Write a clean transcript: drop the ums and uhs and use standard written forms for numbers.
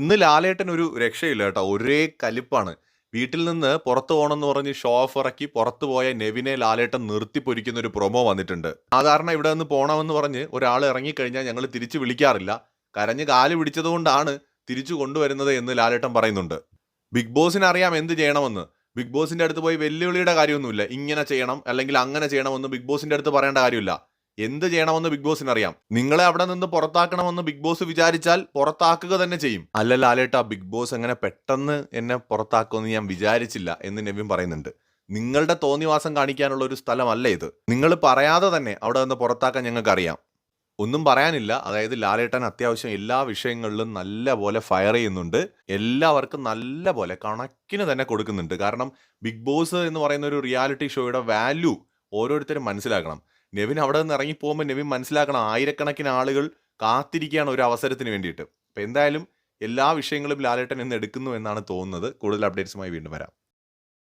ഇന്ന് ലാലേട്ടൻ ഒരു രക്ഷയില്ല കേട്ടോ. ഒരേ കലിപ്പാണ്. വീട്ടിൽ നിന്ന് പുറത്ത് പോകണമെന്ന് പറഞ്ഞ് ഷോ ഓഫ് ഇറക്കി പുറത്ത് പോയ നെവിനെ ലാലേട്ടൻ നിർത്തി പൊരിക്കുന്ന ഒരു പ്രൊമോ വന്നിട്ടുണ്ട്. സാധാരണ ഇവിടെ നിന്ന് പോണമെന്ന് പറഞ്ഞ് ഒരാൾ ഇറങ്ങിക്കഴിഞ്ഞാൽ ഞങ്ങൾ തിരിച്ച് വിളിക്കാറില്ല. കരഞ്ഞ് കാല് പിടിച്ചതുകൊണ്ടാണ് തിരിച്ചു കൊണ്ടുവരുന്നത് എന്ന് ലാലേട്ടൻ പറയുന്നുണ്ട്. ബിഗ് ബോസിന് അറിയാം എന്ത് ചെയ്യണമെന്ന്. ബിഗ് ബോസിന്റെ അടുത്ത് പോയി വെല്ലുവിളിയുടെ കാര്യമൊന്നുമില്ല. ഇങ്ങനെ ചെയ്യണം അല്ലെങ്കിൽ അങ്ങനെ ചെയ്യണമെന്ന് ബിഗ് ബോസിന്റെ അടുത്ത് പറയേണ്ട കാര്യമില്ല. എന്ത് ചെയ്യണമെന്ന് ബിഗ് ബോസിന് അറിയാം. നിങ്ങളെ അവിടെ നിന്ന് പുറത്താക്കണമെന്ന് ബിഗ് ബോസ് വിചാരിച്ചാൽ പുറത്താക്കുക തന്നെ ചെയ്യും. അല്ല ലാലേട്ടാ, ബിഗ് ബോസ് അങ്ങനെ പെട്ടെന്ന് എന്നെ പുറത്താക്കുമെന്ന് ഞാൻ വിചാരിച്ചില്ല എന്ന് നെവിൻ പറയുന്നുണ്ട്. നിങ്ങളുടെ തോന്നിവാസം കാണിക്കാനുള്ള ഒരു സ്ഥലമല്ല ഇത്. നിങ്ങൾ പറയാതെ തന്നെ അവിടെ നിന്ന് പുറത്താക്കാൻ ഞങ്ങൾക്ക് അറിയാം. ഒന്നും പറയാനില്ല. അതായത് ലാലേട്ടൻ അത്യാവശ്യം എല്ലാ വിഷയങ്ങളിലും നല്ല പോലെ ഫയർ ചെയ്യുന്നുണ്ട്. എല്ലാവർക്കും നല്ല പോലെ കണക്കിന് തന്നെ കൊടുക്കുന്നുണ്ട്. കാരണം ബിഗ് ബോസ് എന്ന് പറയുന്ന ഒരു റിയാലിറ്റി ഷോയുടെ വാല്യൂ ഓരോരുത്തരും മനസ്സിലാക്കണം. നെവിൻ അവിടെ നിന്ന് ഇറങ്ങിപ്പോകുമ്പോൾ നെവിൻ മനസ്സിലാക്കണം, ആയിരക്കണക്കിന് ആളുകൾ കാത്തിരിക്കുകയാണ് ഒരു അവസരത്തിന് വേണ്ടിയിട്ട്. അപ്പോൾ എന്തായാലും എല്ലാ വിഷയങ്ങളും ലാലേട്ടൻ ഇന്ന് എടുക്കുന്നു എന്നാണ് തോന്നുന്നത്. കൂടുതൽ അപ്ഡേറ്റ്സുമായി വീണ്ടും വരാം.